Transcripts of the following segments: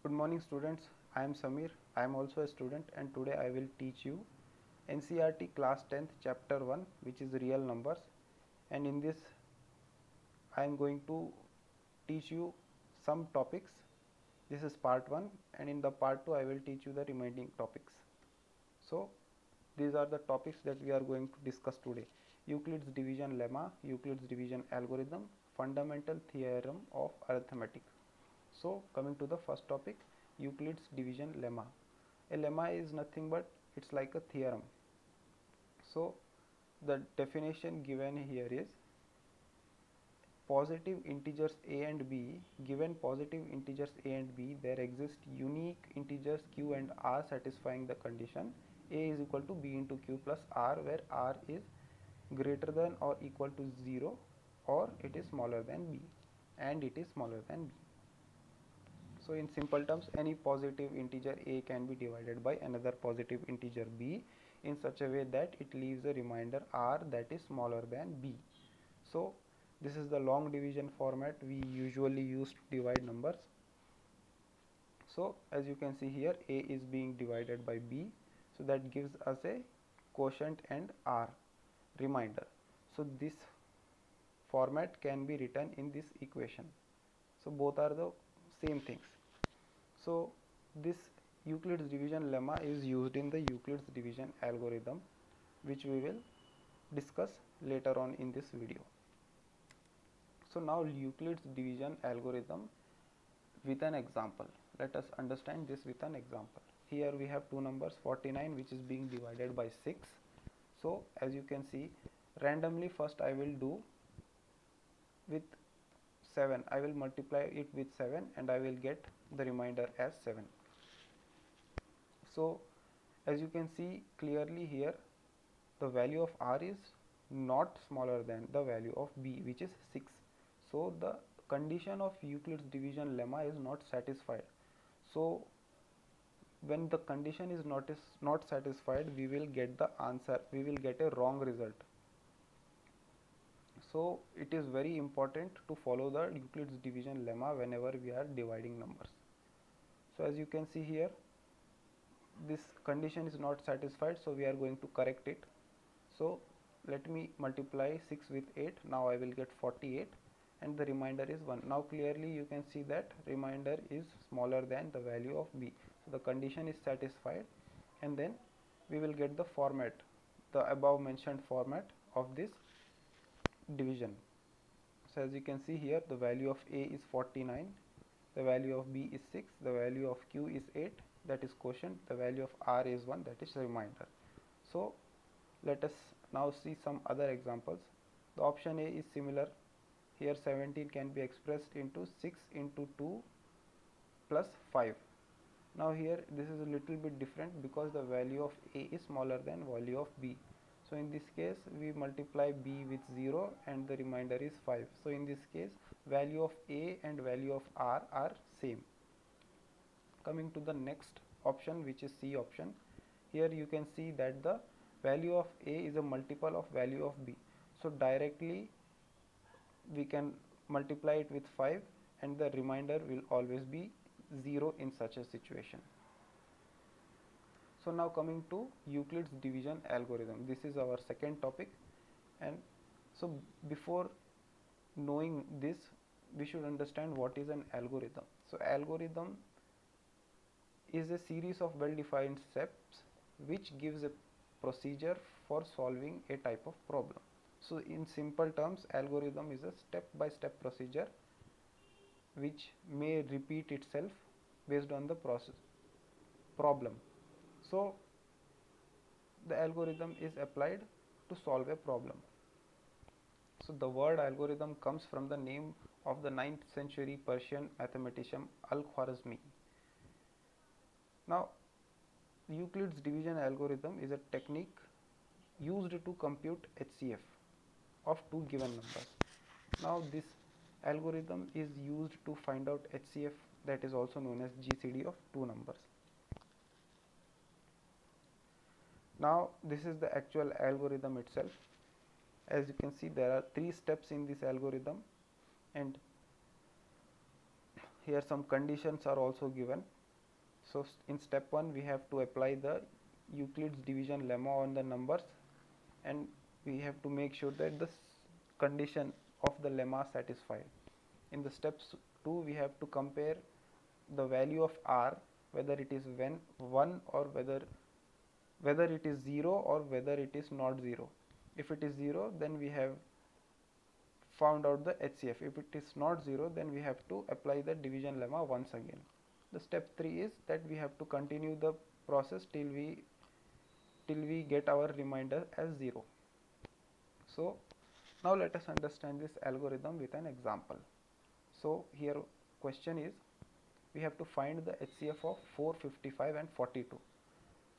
Good morning students, I am Samir. I am also a student and today I will teach you NCERT class 10th chapter 1 which is real numbers, and in this I am going to teach you some topics. This is part 1 and in the part 2 I will teach you the remaining topics. So these are the topics that we are going to discuss today: Euclid's division lemma, Euclid's division algorithm, fundamental theorem of arithmetic. So coming to the first topic, Euclid's division lemma. A lemma is nothing but it's like a theorem. So the definition given here is positive integers a and b. Given positive integers a and b, there exist unique integers q and r satisfying the condition a is equal to b into q plus r, where r is greater than or equal to 0 or it is smaller than b, and it is smaller than b. So in simple terms, any positive integer a can be divided by another positive integer b in such a way that it leaves a remainder r that is smaller than b. So this is the long division format we usually use to divide numbers. So as you can see here, a is being divided by b, so that gives us a quotient and r remainder. So this format can be written in this equation. So both are the same things. So this Euclid's division lemma is used in the Euclid's division algorithm, which we will discuss later on in this video. So now Euclid's division algorithm with an example. Let us understand this with an example. Here we have two numbers, 49 which is being divided by 6. So as you can see, randomly first I will do with 7. I will multiply it with 7 and I will get the remainder as 7. So as you can see clearly here, the value of r is not smaller than the value of b, which is 6. So the condition of Euclid's division lemma is not satisfied. So when the condition is not satisfied, we will get the answer, we will get a wrong result. So it is very important to follow the Euclid's division lemma whenever we are dividing numbers. So as you can see here, this condition is not satisfied, so we are going to correct it. So let me multiply 6 with 8. Now I will get 48 and the remainder is 1. Now clearly you can see that remainder is smaller than the value of b. So the condition is satisfied, and then we will get the format, the above mentioned format of this division. So as you can see here, the value of a is 49, the value of b is 6, the value of q is 8, that is quotient, the value of r is 1, that is remainder. So let us now see some other examples. The option A is similar. Here 17 can be expressed into 6 into 2 plus 5. Now here this is a little bit different because the value of a is smaller than value of b. So in this case we multiply b with 0 and the remainder is 5. So in this case value of a and value of r are same. Coming to the next option, which is C option. Here you can see that the value of a is a multiple of value of b. So directly we can multiply it with 5 and the remainder will always be 0 in such a situation. So now coming to Euclid's division algorithm. This is our second topic, and so before knowing this we should understand what is an algorithm. So algorithm is a series of well-defined steps which gives a procedure for solving a type of problem. So in simple terms, algorithm is a step-by-step procedure which may repeat itself based on the problem. So the algorithm is applied to solve a problem. So the word algorithm comes from the name of the 9th century Persian mathematician Al-Khwarizmi. Now Euclid's division algorithm is a technique used to compute HCF of two given numbers. Now this algorithm is used to find out HCF, that is also known as GCD, of two numbers. Now this is the actual algorithm itself. As you can see, there are 3 steps in this algorithm, and here some conditions are also given. So in step 1 we have to apply the Euclid's division lemma on the numbers, and we have to make sure that the condition of the lemma satisfied. In the steps 2 we have to compare the value of r, whether it is 1 or whether it is 0 or whether it is not 0. If it is 0, then we have found out the HCF. If it is not 0, then we have to apply the division lemma once again. The step 3 is that we have to continue the process till we get our remainder as 0. So now let us understand this algorithm with an example. So here question is, we have to find the HCF of 4, 55 and 42.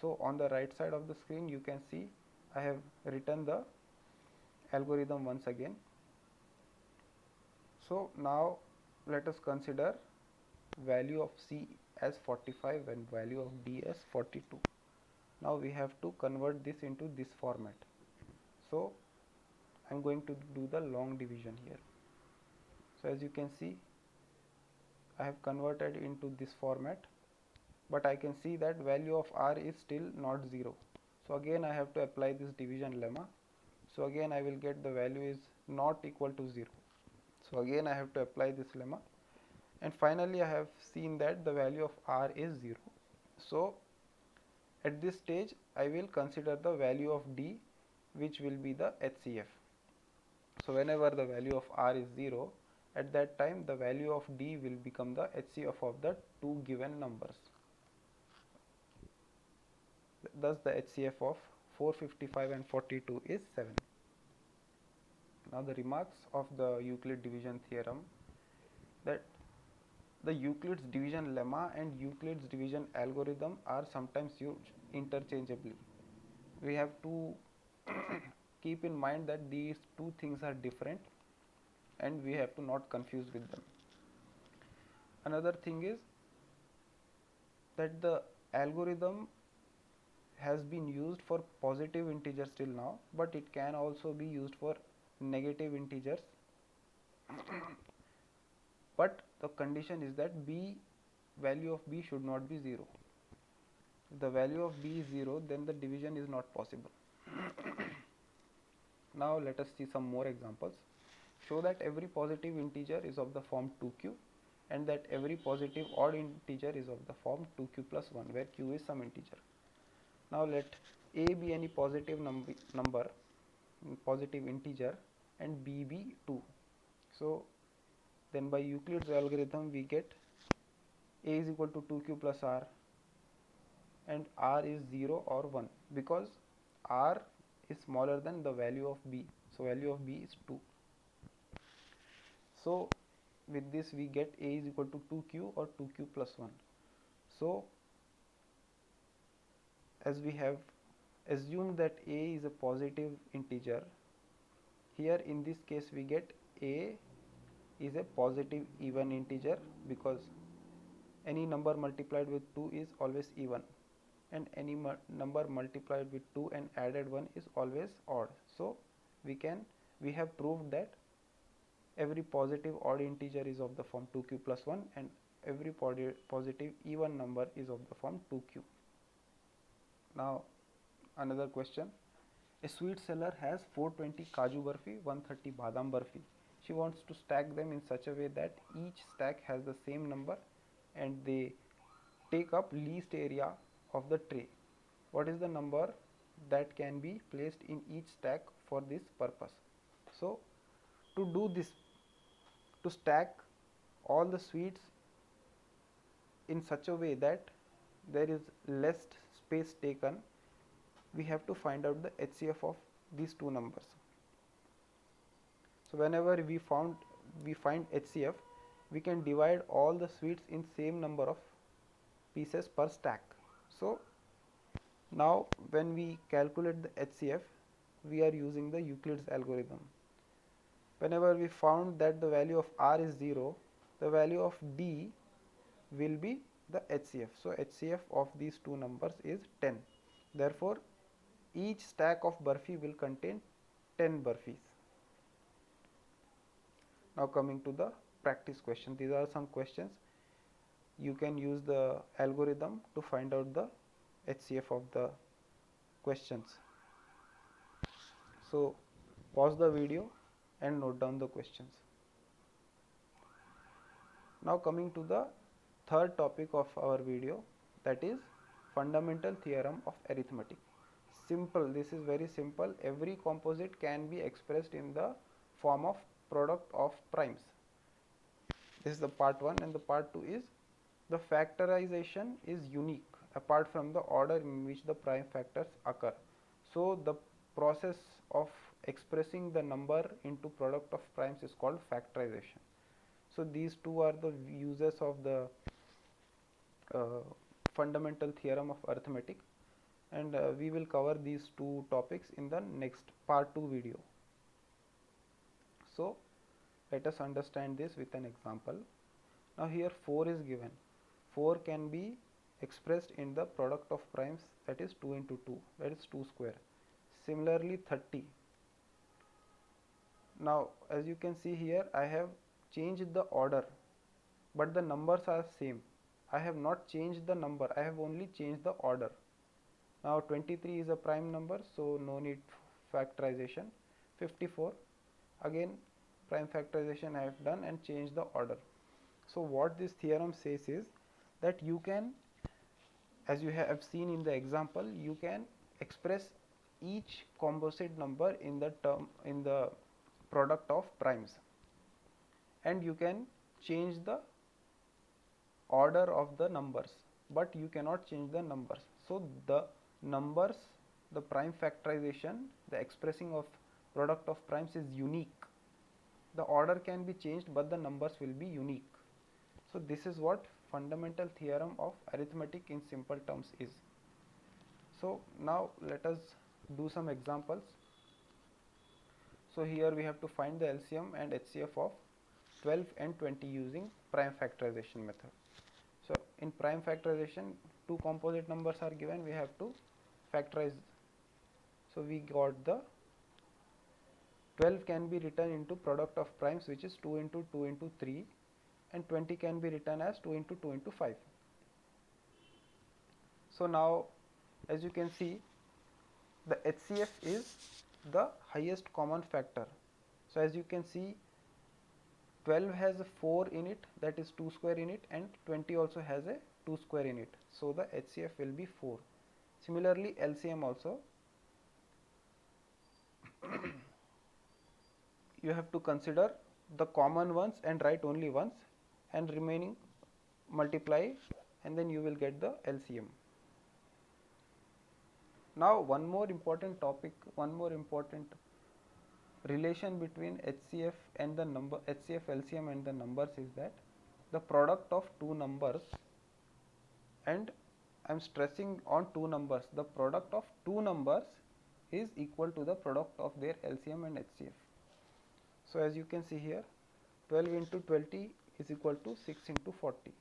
So on the right side of the screen you can see I have written the algorithm once again. So now let us consider value of C as 45 and value of D as 42. Now we have to convert this into this format. So I am going to do the long division here. So as you can see, I have converted into this format, but I can see that value of r is still not 0. So again I have to apply this division lemma. So again I will get the value is not equal to 0. So again I have to apply this lemma, and finally I have seen that the value of r is 0. So at this stage I will consider the value of d, which will be the HCF. So whenever the value of r is 0, at that time the value of d will become the HCF of the two given numbers. Thus the HCF of 455 and 42 is 7. Now the remarks of the Euclid division theorem, that the Euclid's division lemma and Euclid's division algorithm are sometimes used interchangeably. We have to keep in mind that these two things are different and we have to not confuse with them. Another thing is that the algorithm has been used for positive integers till now, but it can also be used for negative integers. But the condition is that value of b should not be 0. If the value of b is 0, then the division is not possible. Now let us see some more examples. Show that every positive integer is of the form 2q, and that every positive odd integer is of the form 2q plus 1, where q is some integer. Now let a be any positive number, positive integer, and b be 2. So then by Euclid's algorithm we get a is equal to 2q plus r, and r is 0 or 1, because r is smaller than the value of b. So value of b is 2. So with this we get a is equal to 2q or 2q plus 1. So as we have assumed that a is a positive integer, here in this case we get a is a positive even integer, because any number multiplied with 2 is always even, and any number multiplied with 2 and added 1 is always odd. So we have proved that every positive odd integer is of the form 2q plus 1, and every positive even number is of the form 2q. Now another question. A sweet seller has 420 Kaju Barfi, 130 Badam Barfi. She wants to stack them in such a way that each stack has the same number and they take up least area of the tray. What is the number that can be placed in each stack for this purpose? So to do this, to stack all the sweets in such a way that there is less space taken, we have to find out the HCF of these two numbers. So whenever we find HCF, we can divide all the sweets in same number of pieces per stack. So now when we calculate the HCF, we are using the Euclid's algorithm. Whenever we found that the value of r is 0, the value of d will be the HCF. So HCF of these two numbers is 10. Therefore each stack of barfi will contain 10 barfis. Now coming to the practice question, these are some questions. you can use the algorithm to find out the HCF of the questions. So pause the video and note down the questions. Now coming to the third topic of our video, that is fundamental theorem of arithmetic. Simple, this is very simple. Every composite can be expressed in the form of product of primes. This is the part 1, and the part 2 is the factorization is unique apart from the order in which the prime factors occur. So the process of expressing the number into product of primes is called factorization. So these two are the uses of the fundamental theorem of arithmetic, and we will cover these two topics in the next part 2 video. So let us understand this with an example. Now here 4 is given. 4 can be expressed in the product of primes, that is 2 into 2, that is 2 square. Similarly 30. Now as you can see here, I have changed the order, but the numbers are same. I have not changed the number, I have only changed the order. Now 23 is a prime number, so no need factorization. 54, again prime factorization I have done and changed the order. So what this theorem says is that you can, as you have seen in the example, you can express each composite number in the product of primes, and you can change the order of the numbers, but you cannot change the numbers. So the numbers, the prime factorization, the expressing of product of primes is unique. The order can be changed, but the numbers will be unique. So this is what fundamental theorem of arithmetic in simple terms is. So now let us do some examples. So here we have to find the LCM and HCF of 12 and 20 using prime factorization method. So in prime factorization, two composite numbers are given, we have to factorize. So we got the 12 can be written into product of primes, which is 2 into 2 into 3, and 20 can be written as 2 into 2 into 5. So now as you can see, the HCF is the highest common factor. So as you can see, 12 has a 4 in it, that is 2 square in it, and 20 also has a 2 square in it. So the HCF will be 4. Similarly LCM also, you have to consider the common ones and write only once, and remaining multiply, and then you will get the LCM. Now one more important topic, one more important relation between HCF and the number, HCF, LCM and the numbers is that the product of two numbers, and I am stressing on two numbers, the product of two numbers is equal to the product of their LCM and HCF. So as you can see here, 12 into 20 is equal to 6 into 40.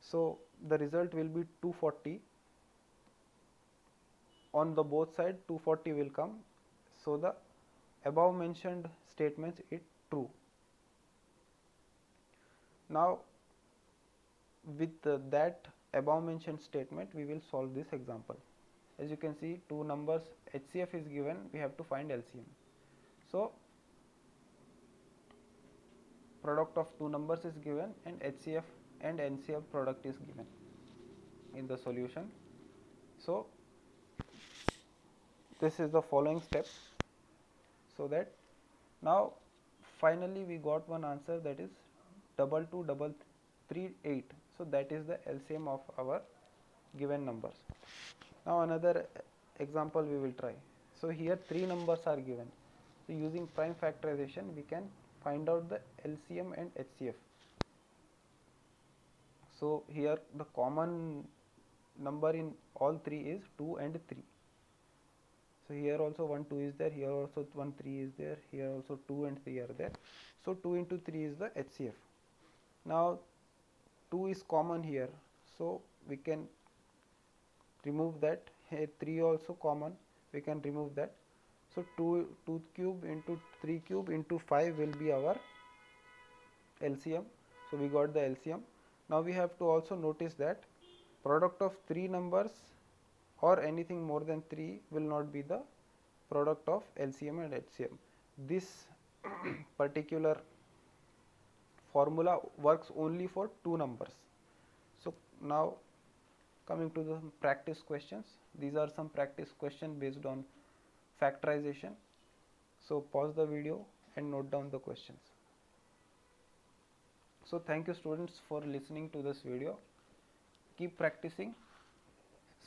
So the result will be 240. On the both side 240 will come. So the above mentioned statements is true. Now with that above mentioned statement, we will solve this example. As you can see, two numbers, HCF is given, we have to find LCM. So product of two numbers is given, and HCF and NCF product is given in the solution. So this is the following step, so that now finally we got one answer, that is 223338. So that is the LCM of our given numbers. Now another example we will try. So here three numbers are given. So using prime factorization, we can find out the LCM and HCF. So here the common number in all three is 2 and 3. So here also 1 2 is there, here also 1 3 is there, here also 2 and 3 are there. So 2 into 3 is the HCF. Now 2 is common here, so we can remove that. Here 3 also common, we can remove that. So 2 cube into 3 cube into 5 will be our LCM. So we got the LCM. Now we have to also notice that product of three numbers or anything more than 3 will not be the product of LCM and HCM. This particular formula works only for two numbers. So now coming to the practice questions, these are some practice questions based on factorization. So pause the video and note down the questions. So thank you students for listening to this video. Keep practicing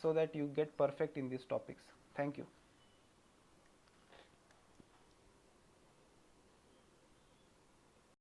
so that you get perfect in these topics. Thank you.